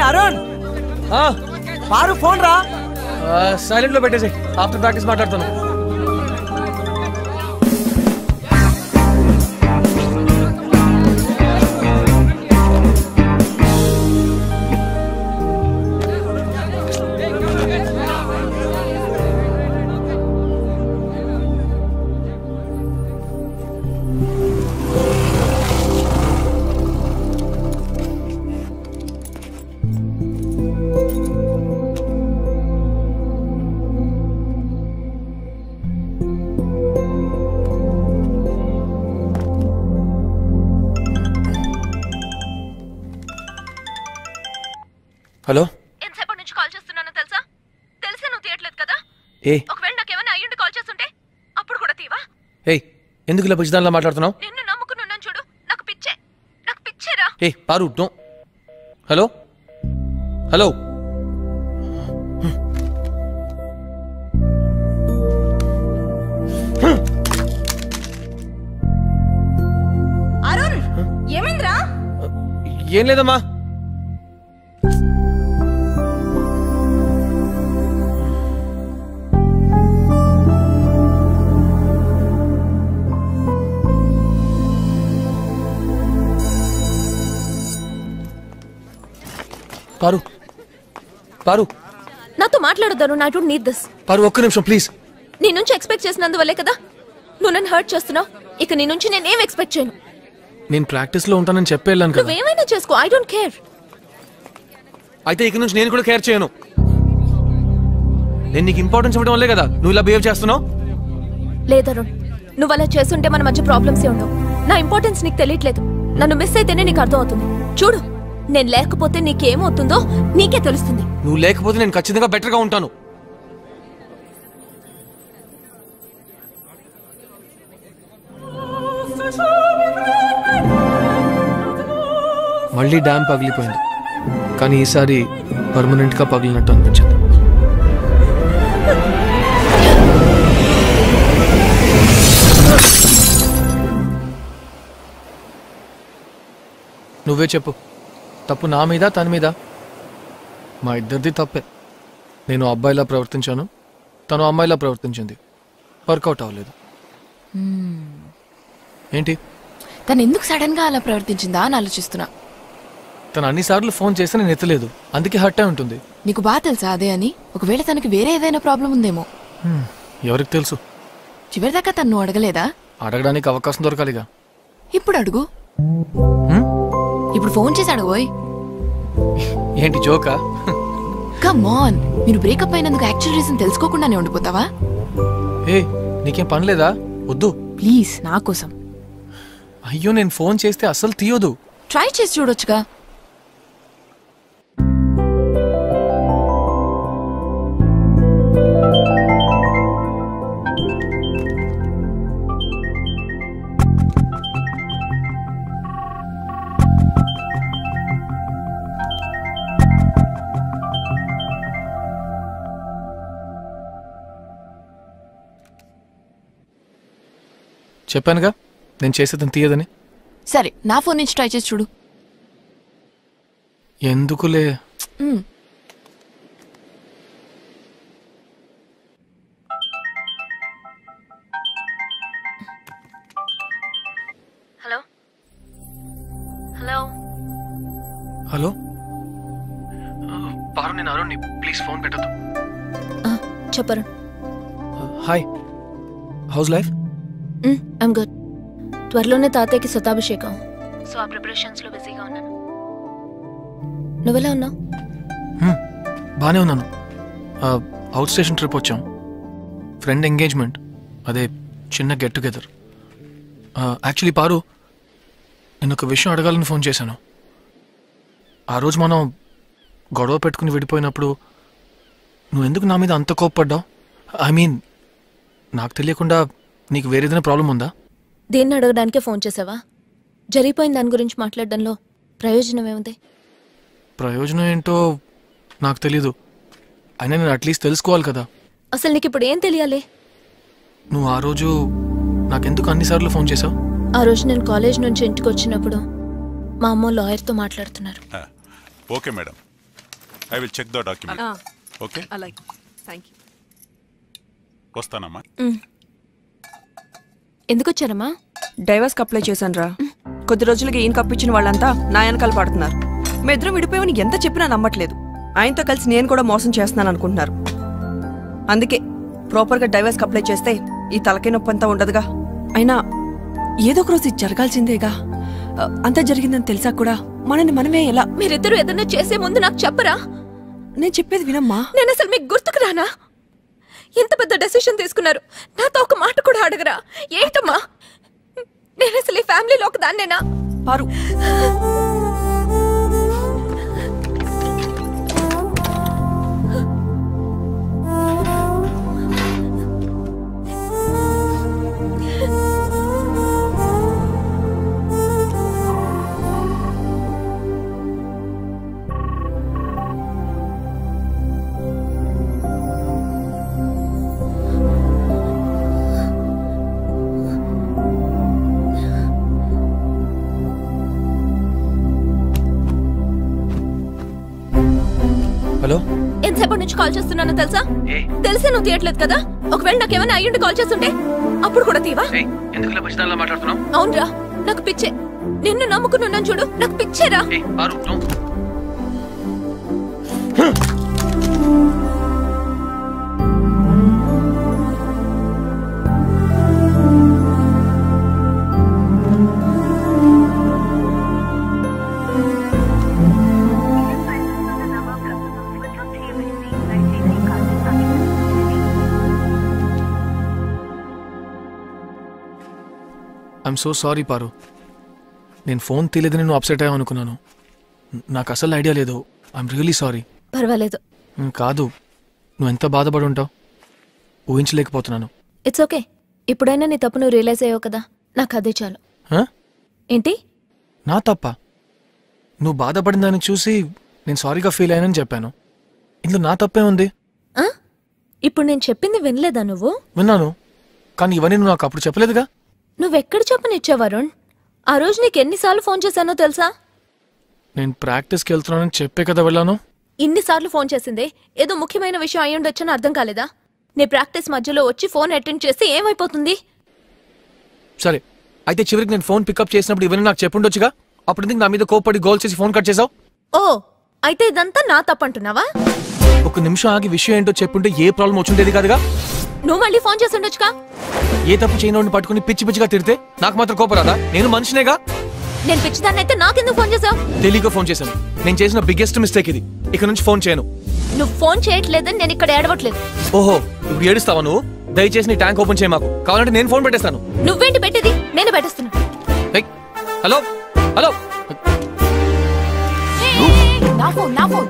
అరుణ్ పారు phone రా. Silent లో పెట్టేసి ఆఫ్టర్ ప్రాక్టీస్ మాట్లాడతాను. హలో, ఎంతసేపటి నుంచి కాల్ చేస్తున్నానో తెలుసా? తెలిసే నువ్వు తీయట్లేదు కదా. ఒకవేళ నాకేమైనా అయ్యుండి కాల్ చేస్తుంటే అప్పుడు కూడా తీవా? ఎందుకు ఇలా పిచ్చిదానిలా మాట్లాడుతున్నావు? నిన్ను నమ్ముకున్నాను చూడు, నాకు పిచ్చేరా. Paru, hello hello. అరుణ్, ఏమైందిరా? ఏం లేదమ్మా. పారు, పారు, నాతో మాట్లాడొద్దాను. I don't need this. Paru, ఒక్క నిమిషం ప్లీజ్. నీ నుంచి ఎక్స్పెక్ట్ చేసినందువల్లే కదా నువ్వు నన్ను హర్ట్ చేస్తున్నావు. ఇక నీ నుంచి నేనేం ఎక్స్పెక్ట్ చేయను. నేను ప్రాక్టీస్ లో ఉంటానని చెప్పేళ్ళాను కదా. నువ్వేమైనా చేసుకో, ఐ డోంట్ కేర్. అయితే ఇక నుంచి నేను కూడా కేర్ చేయను. నేను నీకు ఇంపార్టెన్స్ ఇవ్వడం వల్లే కదా నువ్వు ఇలా బిహేవ్ చేస్తున్నావు. లేదరుణ్, నువ్వు అలా చేస్తుంటే మన మధ్య ప్రాబ్లమ్సే ఉండవు. నా ఇంపార్టెన్స్ నీకు తెలియట్లేదు. నన్ను మిస్ అయితేనే నీకు అర్థం అవుతుంది. చూడు, నేను లేకపోతే నీకేమవుతుందో నీకే తెలుస్తుంది. నువ్వు లేకపోతే నేను ఖచ్చితంగా బెటర్ గా ఉంటాను. మళ్ళీ డ్యామ్ పగిలిపోయింది, కానీ ఈసారి పర్మనెంట్ గా పగిలినట్టు అనిపించింది. నువ్వే చెప్పు, తప్పు నా మీద తన మీద? మా ఇద్దరిది తప్పే. నేను అబ్బాయిలా ప్రవర్తించాను, తను అమ్మాయిలా ప్రవర్తించింది. వర్కౌట్ అవ్వలేదు. ఏంటి? తను ఎందుకు సడన్ గా అలా ప్రవర్తించిందా అని ఆలోచిస్తున్నా. తను అన్నిసార్లు ఫోన్ చేస్తే నేను ఎత్తలేదు, అందుకే హర్ట్ అయి ఉంటుంది. నీకు బాగా తెలుసా అదే అని? ఒకవేళ తనకి వేరే ఏదైనా ప్రాబ్లం ఉందేమో. ఎవరికి తెలుసు? చివరిదాకా తను అడగలేదా? అడగడానికి అవకాశం దొరకాలిగా. ఇప్పుడు అడుగు. ఇప్పుడు ఫోన్ చేసి అడగబోయ్. ఏంటి జోకా? కమ్ ఆన్, మీరు బ్రేకప్ అయినందుకు యాక్చువల్ రీజన్ తెలుసుకోకుండానే ఉండిపోతావా? నీకేం పని లేదా? వద్దు ప్లీజ్, నా కోసం. అయ్యో, నేను ఫోన్ చేస్తే అస్సలు తీయొద్దు. ట్రై చేసి చూడొచ్చుగా. చెప్పానుగా నేను చేసేదని తీయదని. సరే, నా ఫోన్ నుంచి ట్రై చేసి చూడు. ఎందుకులే. Hello hello hello. పారు, నేను అరుణ్ని, ప్లీజ్ ఫోన్ పెట్టద్దు. చెప్పరు. Hi, house life? I'm good. త్వరలోనే తాతయ్యకి శతాభిషేకం, సో ఆ ప్రిపరేషన్స్ లో బిజీగా ఉన్నాను. నువ్వెలా ఉన్నావు? బానే ఉన్నాను. అవుట్ స్టేషన్ ట్రిప్ వచ్చాం, ఫ్రెండ్ ఎంగేజ్మెంట్, అదే చిన్న గెట్ టుగెదర్. యాక్చువల్లీ పారు, నేను ఒక విషయం అడగాలని ఫోన్ చేశాను. ఆ రోజు మనం గొడవ పెట్టుకుని విడిపోయినప్పుడు నువ్వు ఎందుకు నా మీద అంత కోప్పడ్డావు? ఐ మీన్, నాకు తెలియకుండా నీకు వేరేదైనా ప్రాబ్లం ఉందా? దేన్ని అడగడానికే ఫోన్ చేసావా? జరిగిపోయిన దాని గురించి మాట్లాడడంలో ప్రయోజనం ఏముంది? ప్రయోజనం ఏంటో నాకు తెలీదు. అయినా నేను అట్లీస్ట్ తెలుసుకోవాలి కదా. అసలు నీకు ఇప్పుడు ఏం తెలియాలి? నువ్వు ఆ రోజు నాకెందుకు అన్నిసార్లు ఫోన్ చేసావు? ఆ రోజు నేను కాలేజ్ నుంచి ఇంటికి వచ్చినప్పుడు మా అమ్మ లాయర్తో మాట్లాడుతున్నారు. Okay madam, I will check the document. Okay, అలాగే, థ్యాంక్ యూ. వస్తానమ్మా. ఎందుకు వచ్చారమ్మా? డైవర్స్కి అప్లై చేశాను రా. కొద్ది రోజులకి ఈయన కప్పించిన వాళ్ళంతా నా వెనకాల పడుతున్నారు. మీ ఇద్దరం విడిపోయామని ఎంత చెప్పినా నమ్మట్లేదు. ఆయనతో కలిసి నేను కూడా మోసం చేస్తున్నాను అనుకుంటున్నారు. అందుకే ప్రాపర్గా డైవర్స్కి అప్లై చేస్తే ఈ తలకే నొప్పి అంతా ఉండదుగా. అయినా ఏదో ఒక రోజు ఇది జరగాల్సిందేగా. అంతా జరిగిందని తెలిసా కూడా మనని మనమే ఎలా? మీరిద్దరూ ఏదన్నా చేసే ముందు నాకు చెప్పరా? నేను చెప్పేది వినమ్మా. నేను అసలు మీకు గుర్తుకు రానా? ఎంత పెద్ద డెసిషన్ తీసుకున్నారు, నాతో ఒక మాట కూడా అడగరా? ఏంటమ్మా, నేను అసలు ఈ ఫ్యామిలీలో ఒక దాన్నేనా? పారు, హలో, ఎంతసేపటి నుంచి కాల్ చేస్తున్నానో తెలుసా? తెలిసే నువ్వు తీయట్లేదు కదా. ఒకవేళ నాకేమైనా అయ్యుండి కాల్ చేస్తుంటే అప్పుడు కూడా తీవా? అవునరా, నాకు పిచ్చే. నిన్ను నమ్ముకున్నాను చూడు, నాకు పిచ్చేరా. ఐఎమ్ సో సారీ పారు. నేను ఫోన్ తీయలేదని నువ్వు అప్సెట్ అయ్యావు అనుకున్నాను. నాకు అసలు ఐడియా లేదు. I'm really sorry. పర్వాలేదు. కాదు, నువ్వు ఎంత బాధపడి ఉంటావు ఊహించలేకపోతున్నాను. It's okay. ఇప్పుడైనా నీ తప్పు నువ్వు రియలైజ్ అయ్యావు కదా, నాకు అదే చాలు. ఏంటి నా తప్ప? నువ్వు బాధపడిన దాన్ని చూసి నేను సారీగా ఫీల్ అయ్యానని చెప్పాను. ఇందులో నా తప్పే ఉంది. ఇప్పుడు నేను చెప్పింది వినలేదా నువ్వు? విన్నాను, కానీ ఇవన్నీ నువ్వు నాకు అప్పుడు చెప్పలేదుగా. నువ్వెక్కడ చెప్పనిచ్చావు వరుణ్? ఆ రోజు నీకు ఎన్నిసార్లు ఫోన్ చేశానో తెలుసా? నేను ప్రాక్టీస్కి వెళ్తున్నానని చెప్పే కదా వెళ్ళాను. ఇన్నిసార్లు ఫోన్ చేసిందే ఏదో ముఖ్యమైన విషయం అయి ఉండొచ్చని అర్థం కాలేదా? నీ ప్రాక్టీస్ మధ్యలో వచ్చి ఫోన్ అటెండ్ చేసి ఏమైపోతుంది? సరే, అయితే చివరికి నేను ఫోన్ పికప్ చేసినప్పుడు ఇవన్నీ నాకు చెప్పుండొచ్చుగా. అప్పుడు ఎందుకు నా మీద కోప్పడి గోల్ చేసి ఫోన్ కట్ చేసావు? ఓ, అయితే ఇదంతా నా తప్పంటున్నావా? ఒక నిమిషం ఆగి విషయం ఏంటో చెప్పుంటే ఏ ప్రాబ్లం వచ్చుండేది కాదుగా. నువ్వు మళ్ళీ ఫోన్ చేసి ఉండొచ్చుగా. ఏ తప్పు చేయనోడిని పట్టుకుని పిచ్చి పిచ్చిగా తిడితే నాకు మాత్రం కోపరాదా? నేను మనిషినేగా. నేను పిచ్చిదాన్ని అయితే నాకెందుకు ఫోన్ చేసావు? తెలియక ఫోన్ చేశాను. నేను చేసిన బిగ్గెస్ట్ మిస్టేక్ ఇది. ఇక నుంచి ఫోన్ చేయను. నువ్వు ఫోన్ చేయట్లేదని నేను ఇక్కడ ఏడవట్లేదు. ఓహో, ఇప్పుడు ఏడుస్తావా నువ్వు? దయచేసి నీ ట్యాంక్ ఓపెన్ చేయ మాకు. కావాలంటే నేను ఫోన్ పెట్టేస్తాను. నువ్వేంటి పెట్టేది? నేను పెట్టేస్తున్నా. హలో హలో, నా ఫోన్